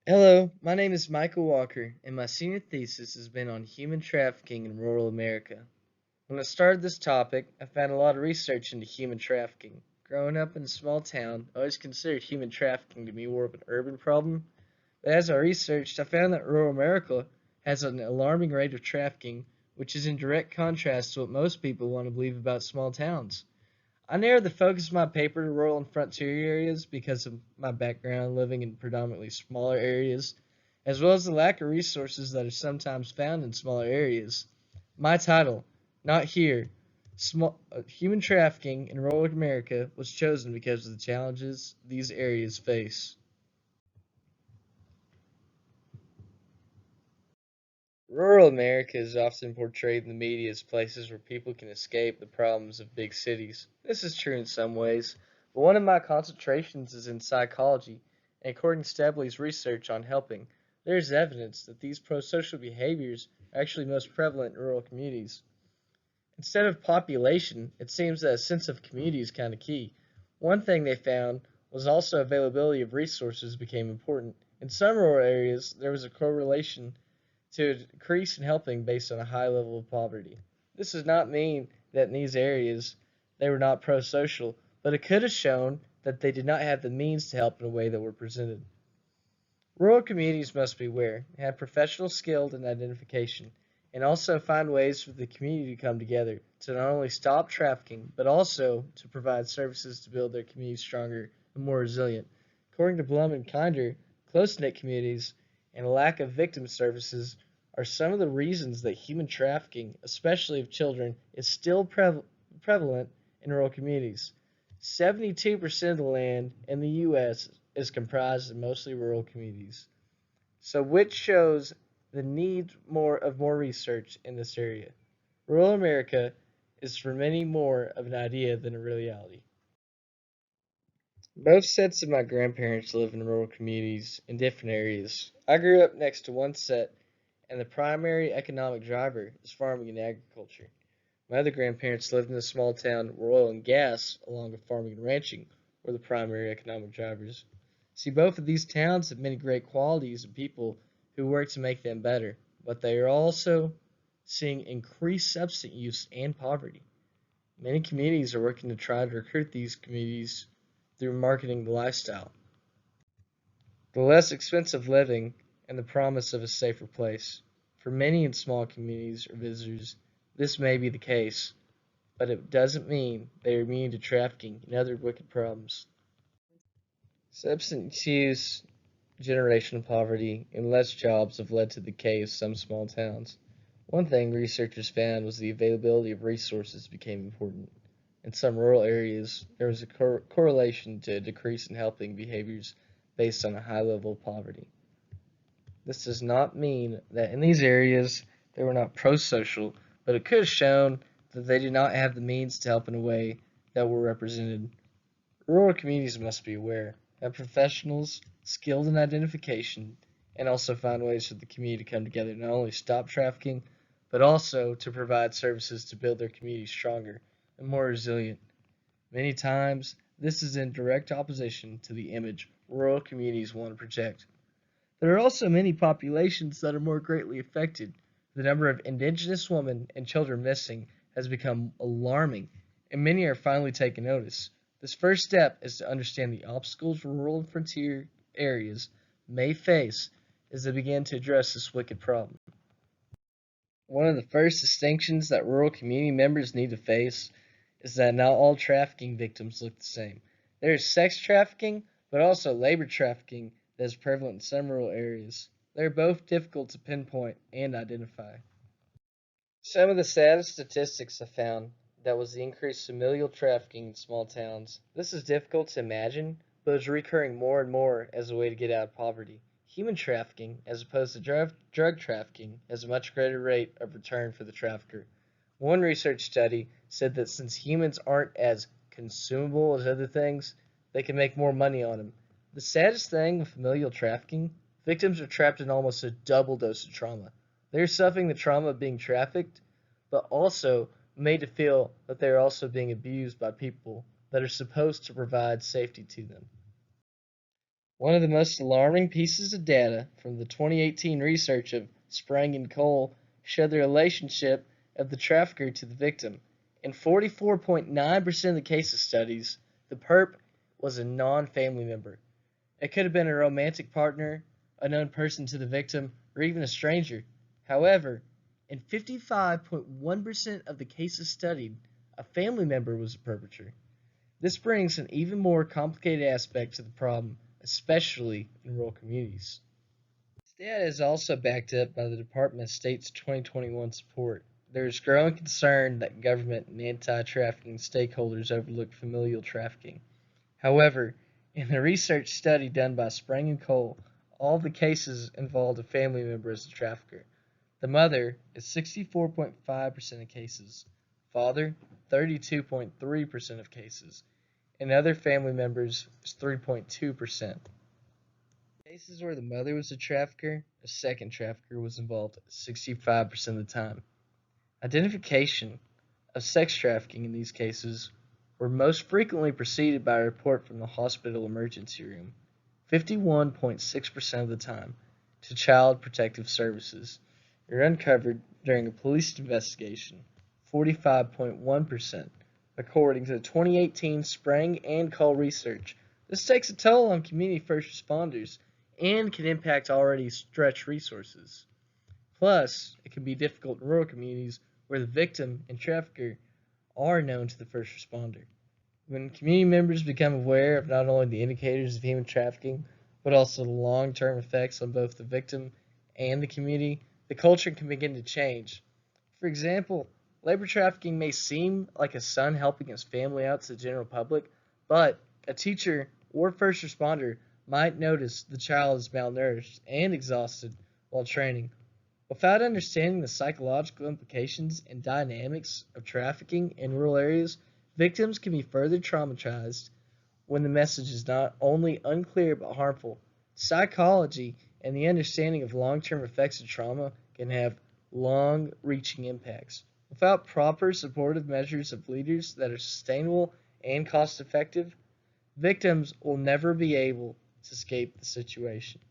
Hello, my name is Michael Walker, and my senior thesis has been on human trafficking in rural America. When I started this topic, I found a lot of research into human trafficking. Growing up in a small town, I always considered human trafficking to be more of an urban problem, but as I researched, I found that rural America has an alarming rate of trafficking, which is in direct contrast to what most people want to believe about small towns. I narrowed the focus of my paper to rural and frontier areas because of my background living in predominantly smaller areas, as well as the lack of resources that are sometimes found in smaller areas. My title, Not Here, Human Trafficking in Rural America, was chosen because of the challenges these areas face. Rural America is often portrayed in the media as places where people can escape the problems of big cities. This is true in some ways, but one of my concentrations is in psychology, and according to Stabley's research on helping, there is evidence that these prosocial behaviors are actually most prevalent in rural communities. Instead of population, it seems that a sense of community is kind of key. One thing they found was also availability of resources became important. In some rural areas, there was a correlation to a decrease in helping based on a high level of poverty. This does not mean that in these areas they were not pro social, but it could have shown that they did not have the means to help in a way that were presented. Rural communities must be aware, have professional skill in identification, and also find ways for the community to come together to not only stop trafficking, but also to provide services to build their communities stronger and more resilient. According to Blum and Kinder, close-knit communities and a lack of victim services are some of the reasons that human trafficking, especially of children, is still prevalent in rural communities. 72% of the land in the U.S. is comprised of mostly rural communities. So, which shows the need more research in this area. Rural America is for many more of an idea than a reality. Both sets of my grandparents live in rural communities in different areas. I grew up next to one set, and the primary economic driver is farming and agriculture. My other grandparents lived in a small town where oil and gas, along with farming and ranching, were the primary economic drivers. See, both of these towns have many great qualities and people who work to make them better, but they are also seeing increased substance use and poverty. Many communities are working to try to recruit these communities through marketing the lifestyle, the less expensive living, and the promise of a safer place. For many in small communities or visitors, this may be the case, but it doesn't mean they are immune to trafficking and other wicked problems. Substance use, generational poverty, and less jobs have led to the decay of some small towns. One thing researchers found was the availability of resources became important. In some rural areas, there was a correlation to a decrease in helping behaviors based on a high level of poverty. This does not mean that in these areas they were not pro-social, but it could have shown that they did not have the means to help in a way that were represented. Rural communities must be aware, have professionals skilled in identification, and also find ways for the community to come together to not only stop trafficking, but also to provide services to build their community stronger and more resilient. Many times, this is in direct opposition to the image rural communities want to project. There are also many populations that are more greatly affected. The number of indigenous women and children missing has become alarming, and many are finally taking notice. This first step is to understand the obstacles rural and frontier areas may face as they begin to address this wicked problem. One of the first distinctions that rural community members need to face is that not all trafficking victims look the same. There is sex trafficking, but also labor trafficking that is prevalent in some rural areas. They are both difficult to pinpoint and identify. Some of the saddest statistics I found that was the increased familial trafficking in small towns. This is difficult to imagine, but is recurring more and more as a way to get out of poverty. Human trafficking, as opposed to drug trafficking, has a much greater rate of return for the trafficker. One research study said that since humans aren't as consumable as other things, they can make more money on them. The saddest thing with familial trafficking, victims are trapped in almost a double dose of trauma. They're suffering the trauma of being trafficked, but also made to feel that they're also being abused by people that are supposed to provide safety to them. One of the most alarming pieces of data from the 2018 research of Sprang and Cole showed the relationship of the trafficker to the victim. In 44.9% of the cases studies, the perp was a non-family member. It could have been a romantic partner, a known person to the victim, or even a stranger. However, in 55.1% of the cases studied, a family member was the perpetrator. This brings an even more complicated aspect to the problem, especially in rural communities. This data is also backed up by the Department of State's 2021 report. There is growing concern that government and anti-trafficking stakeholders overlook familial trafficking. However, in the research study done by Sprang and Cole, all the cases involved a family member as the trafficker. The mother is 64.5% of cases, father 32.3% of cases, and other family members is 3.2%. In cases where the mother was a trafficker, a second trafficker was involved 65% of the time. Identification of sex trafficking in these cases were most frequently preceded by a report from the hospital emergency room, 51.6% of the time, to Child Protective Services, or uncovered during a police investigation, 45.1%, according to the 2018 Sprang and Cole research. This takes a toll on community first responders and can impact already stretched resources. Plus, it can be difficult in rural communities where the victim and trafficker are known to the first responder. When community members become aware of not only the indicators of human trafficking, but also the long-term effects on both the victim and the community, the culture can begin to change. For example, labor trafficking may seem like a son helping his family out to the general public, but a teacher or first responder might notice the child is malnourished and exhausted while training. Without understanding the psychological implications and dynamics of trafficking in rural areas, victims can be further traumatized when the message is not only unclear but harmful. Psychology and the understanding of long-term effects of trauma can have long-reaching impacts. Without proper supportive measures of leaders that are sustainable and cost-effective, victims will never be able to escape the situation.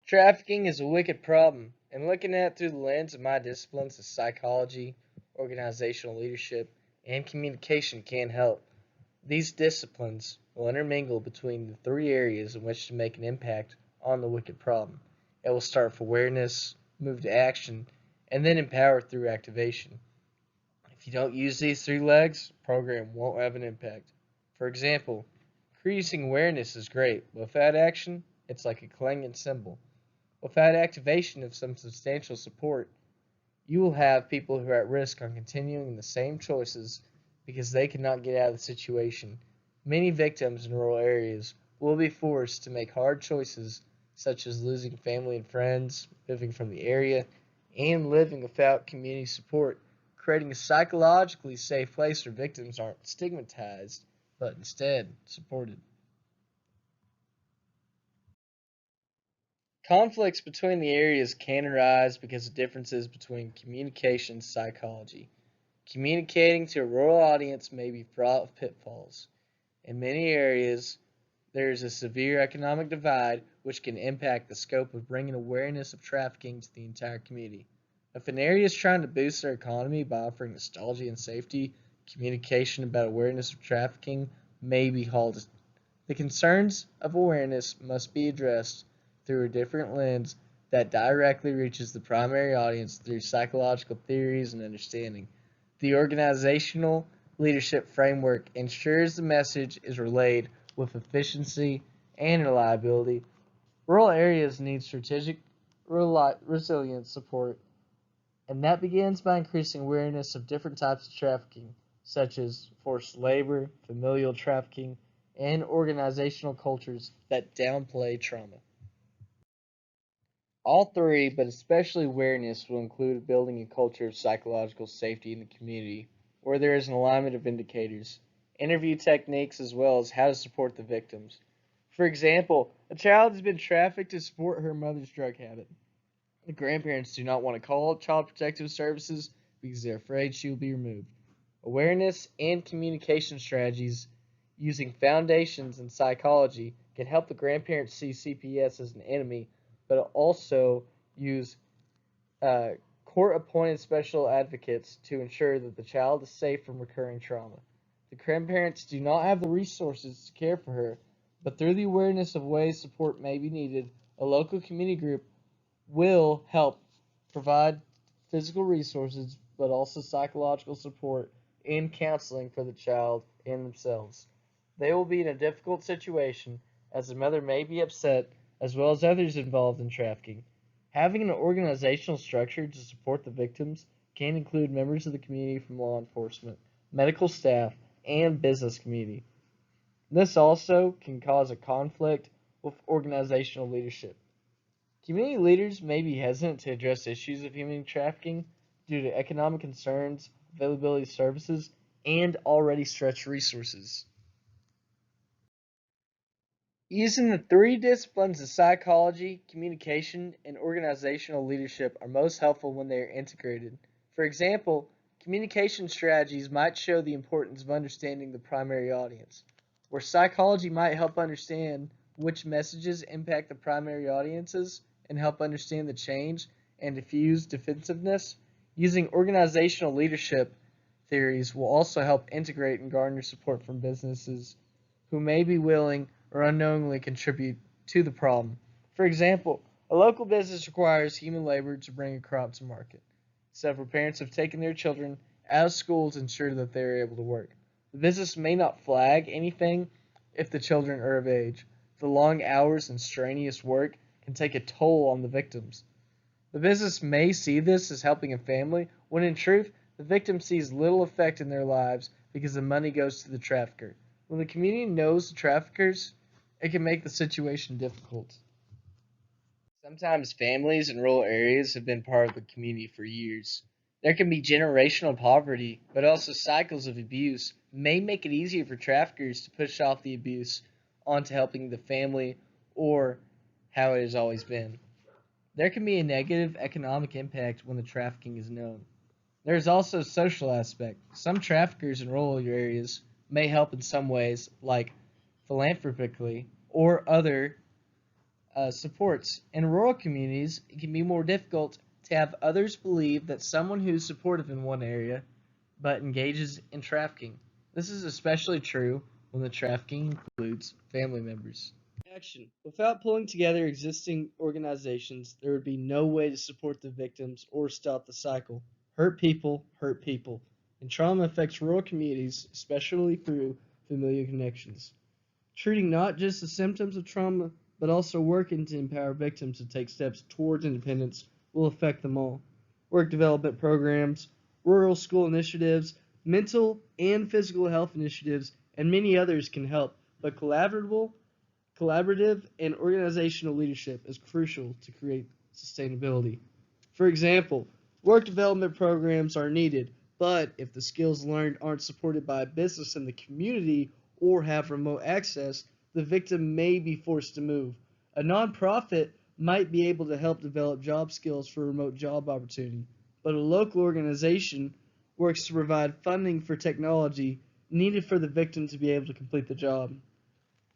Trafficking is a wicked problem, and looking at it through the lens of my disciplines of psychology, organizational leadership, and communication can help. These disciplines will intermingle between the three areas in which to make an impact on the wicked problem. It will start with awareness, move to action, and then empower through activation. If you don't use these three legs, the program won't have an impact. For example, increasing awareness is great, but without action, it's like a clanging cymbal. Without activation of some substantial support, you will have people who are at risk on continuing the same choices because they cannot get out of the situation. Many victims in rural areas will be forced to make hard choices such as losing family and friends, moving from the area, and living without community support, creating a psychologically safe place where victims aren't stigmatized, but instead supported. Conflicts between the areas can arise because of differences between communication psychology. Communicating to a rural audience may be fraught with pitfalls. In many areas, there is a severe economic divide which can impact the scope of bringing awareness of trafficking to the entire community. If an area is trying to boost their economy by offering nostalgia and safety, communication about awareness of trafficking may be halted. The concerns of awareness must be addressed through a different lens that directly reaches the primary audience through psychological theories and understanding. The organizational leadership framework ensures the message is relayed with efficiency and reliability. Rural areas need strategic resilience support, and that begins by increasing awareness of different types of trafficking, such as forced labor, familial trafficking, and organizational cultures that downplay trauma. All three, but especially awareness, will include building a culture of psychological safety in the community, where there is an alignment of indicators, interview techniques, as well as how to support the victims. For example, a child has been trafficked to support her mother's drug habit. The grandparents do not want to call Child Protective Services because they're afraid she will be removed. Awareness and communication strategies using foundations in psychology can help the grandparents see CPS as an enemy, but also use uh, court appointed special advocates to ensure that the child is safe from recurring trauma. The grandparents do not have the resources to care for her, but through the awareness of ways support may be needed, a local community group will help provide physical resources but also psychological support and counseling for the child and themselves. They will be in a difficult situation as the mother may be upset as well as others involved in trafficking. Having an organizational structure to support the victims can include members of the community from law enforcement, medical staff, and business community. This also can cause a conflict with organizational leadership. Community leaders may be hesitant to address issues of human trafficking due to economic concerns, availability of services, and already stretched resources. Using the three disciplines of psychology, communication, and organizational leadership are most helpful when they are integrated. For example, communication strategies might show the importance of understanding the primary audience, where psychology might help understand which messages impact the primary audiences and help understand the change and diffuse defensiveness. Using organizational leadership theories will also help integrate and garner support from businesses who may be willing or unknowingly contribute to the problem. For example, a local business requires human labor to bring a crop to market. Several parents have taken their children out of school to ensure that they are able to work. The business may not flag anything if the children are of age. The long hours and strenuous work can take a toll on the victims. The business may see this as helping a family, when in truth, the victim sees little effect in their lives because the money goes to the trafficker. When the community knows the traffickers, it can make the situation difficult. Sometimes families in rural areas have been part of the community for years. There can be generational poverty, but also cycles of abuse may make it easier for traffickers to push off the abuse onto helping the family or how it has always been. There can be a negative economic impact when the trafficking is known. There is also a social aspect. Some traffickers in rural areas may help in some ways, like philanthropically or other supports. In rural communities, it can be more difficult to have others believe that someone who's supportive in one area but engages in trafficking. This is especially true when the trafficking includes family members. Action. Without pulling together existing organizations, there would be no way to support the victims or stop the cycle. Hurt people. And trauma affects rural communities, especially through familial connections. Treating not just the symptoms of trauma, but also working to empower victims to take steps towards independence will affect them all. Work development programs, rural school initiatives, mental and physical health initiatives, and many others can help, but collaborative and organizational leadership is crucial to create sustainability. For example, work development programs are needed, but if the skills learned aren't supported by a business in the community or have remote access, the victim may be forced to move. A nonprofit might be able to help develop job skills for a remote job opportunity, but a local organization works to provide funding for technology needed for the victim to be able to complete the job.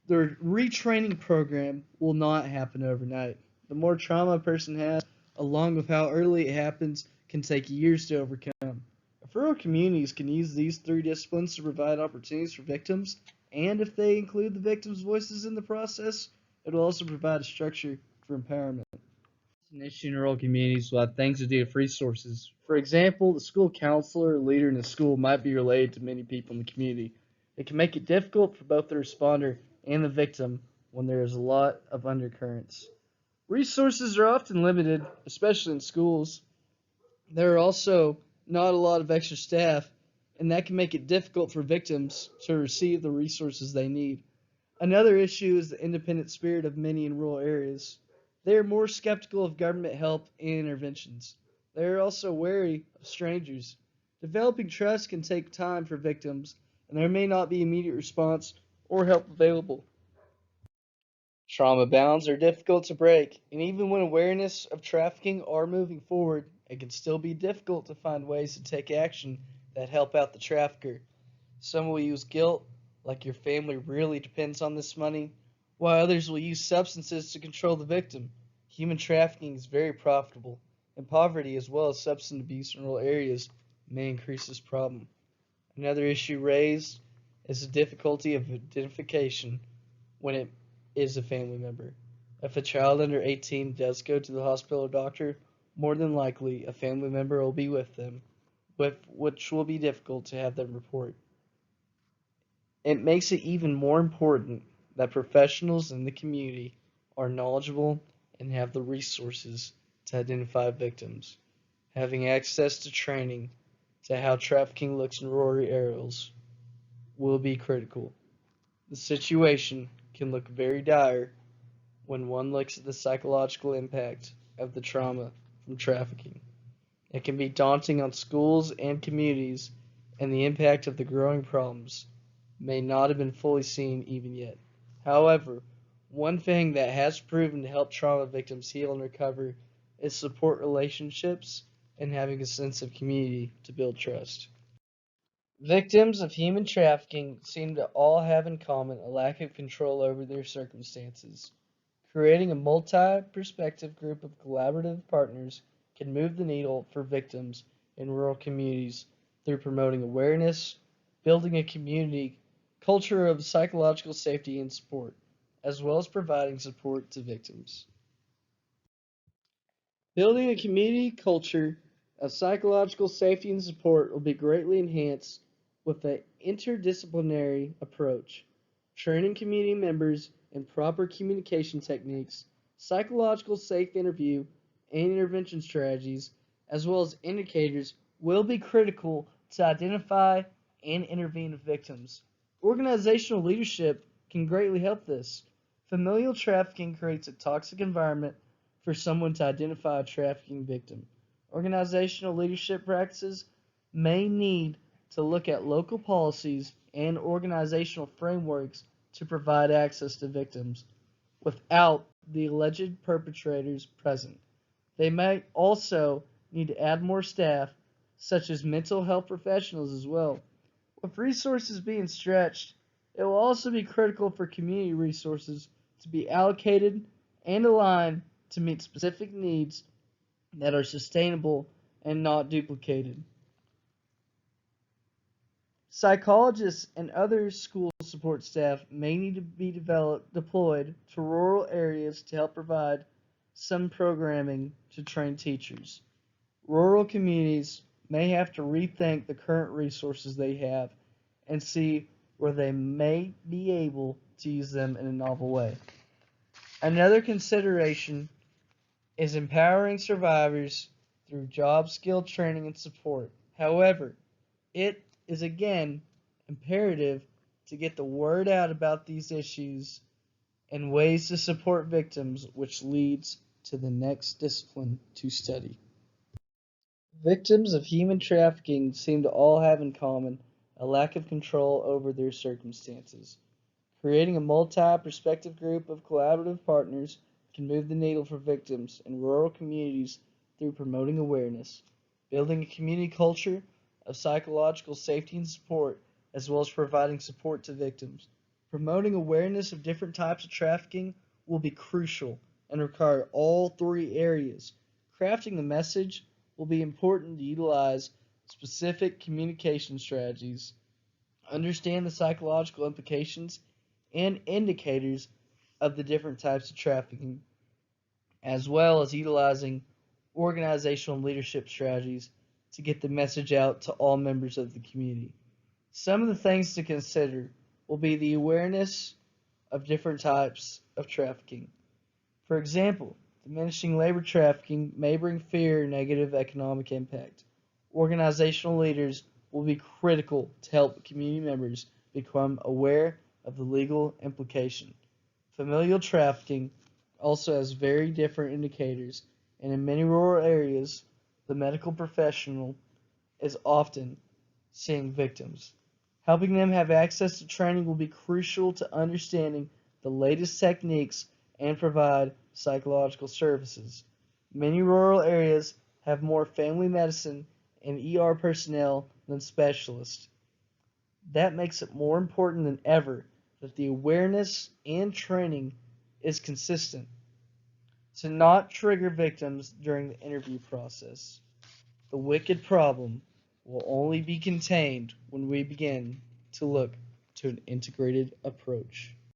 The retraining program will not happen overnight. The more trauma a person has, along with how early it happens, can take years to overcome. If rural communities can use these three disciplines to provide opportunities for victims, and if they include the victims' voices in the process, it will also provide a structure for empowerment. An issue in rural communities will have things to do with resources. For example, the school counselor or leader in the school might be related to many people in the community. It can make it difficult for both the responder and the victim when there is a lot of undercurrents. Resources are often limited, especially in schools. There are also not a lot of extra staff, and that can make it difficult for victims to receive the resources they need. Another issue is the independent spirit of many in rural areas. They are more skeptical of government help and interventions. They are also wary of strangers. Developing trust can take time for victims, and there may not be immediate response or help available. Trauma bounds are difficult to break, and even when awareness of trafficking are moving forward, it can still be difficult to find ways to take action that help out the trafficker. Some will use guilt, like your family really depends on this money, while others will use substances to control the victim. Human trafficking is very profitable, and poverty as well as substance abuse in rural areas may increase this problem. Another issue raised is the difficulty of identification when it is a family member. If a child under 18 does go to the hospital or doctor, more than likely a family member will be with them, which will be difficult to have them report. It makes it even more important that professionals in the community are knowledgeable and have the resources to identify victims. Having access to training to how trafficking looks in rural areas will be critical. The situation can look very dire when one looks at the psychological impact of the trauma from trafficking. It can be daunting on schools and communities, and the impact of the growing problems may not have been fully seen even yet. However, one thing that has proven to help trauma victims heal and recover is support relationships and having a sense of community to build trust. Victims of human trafficking seem to all have in common a lack of control over their circumstances. Creating a multi-perspective group of collaborative partners can move the needle for victims in rural communities through promoting awareness, building a community culture of psychological safety and support, as well as providing support to victims. Building a community culture of psychological safety and support will be greatly enhanced with an interdisciplinary approach. Training community members in proper communication techniques, psychological safe interview and intervention strategies, as well as indicators, will be critical to identify and intervene with victims. Organizational leadership can greatly help this. Familial trafficking creates a toxic environment for someone to identify a trafficking victim. Organizational leadership practices may need to look at local policies and organizational frameworks to provide access to victims without the alleged perpetrators present. They may also need to add more staff, such as mental health professionals as well. With resources being stretched, it will also be critical for community resources to be allocated and aligned to meet specific needs that are sustainable and not duplicated. Psychologists and other school support staff may need to be deployed to rural areas to help provide some programming to train teachers. Rural communities may have to rethink the current resources they have and see where they may be able to use them in a novel way. Another consideration is empowering survivors through job skill training and support. However, it is again imperative to get the word out about these issues and ways to support victims, which leads to the next discipline to study. Victims of human trafficking seem to all have in common a lack of control over their circumstances. Creating a multi-perspective group of collaborative partners can move the needle for victims in rural communities through promoting awareness, building a community culture of psychological safety and support, as well as providing support to victims. Promoting awareness of different types of trafficking will be crucial and require all three areas. Crafting the message will be important to utilize specific communication strategies, understand the psychological implications and indicators of the different types of trafficking, as well as utilizing organizational leadership strategies to get the message out to all members of the community. Some of the things to consider will be the awareness of different types of trafficking. For example, diminishing labor trafficking may bring fear and negative economic impact. Organizational leaders will be critical to help community members become aware of the legal implication. Familial trafficking also has very different indicators, and in many rural areas, the medical professional is often seeing victims. Helping them have access to training will be crucial to understanding the latest techniques and provide psychological services. Many rural areas have more family medicine and ER personnel than specialists. That makes it more important than ever that the awareness and training is consistent to not trigger victims during the interview process. The wicked problem will only be contained when we begin to look to an integrated approach.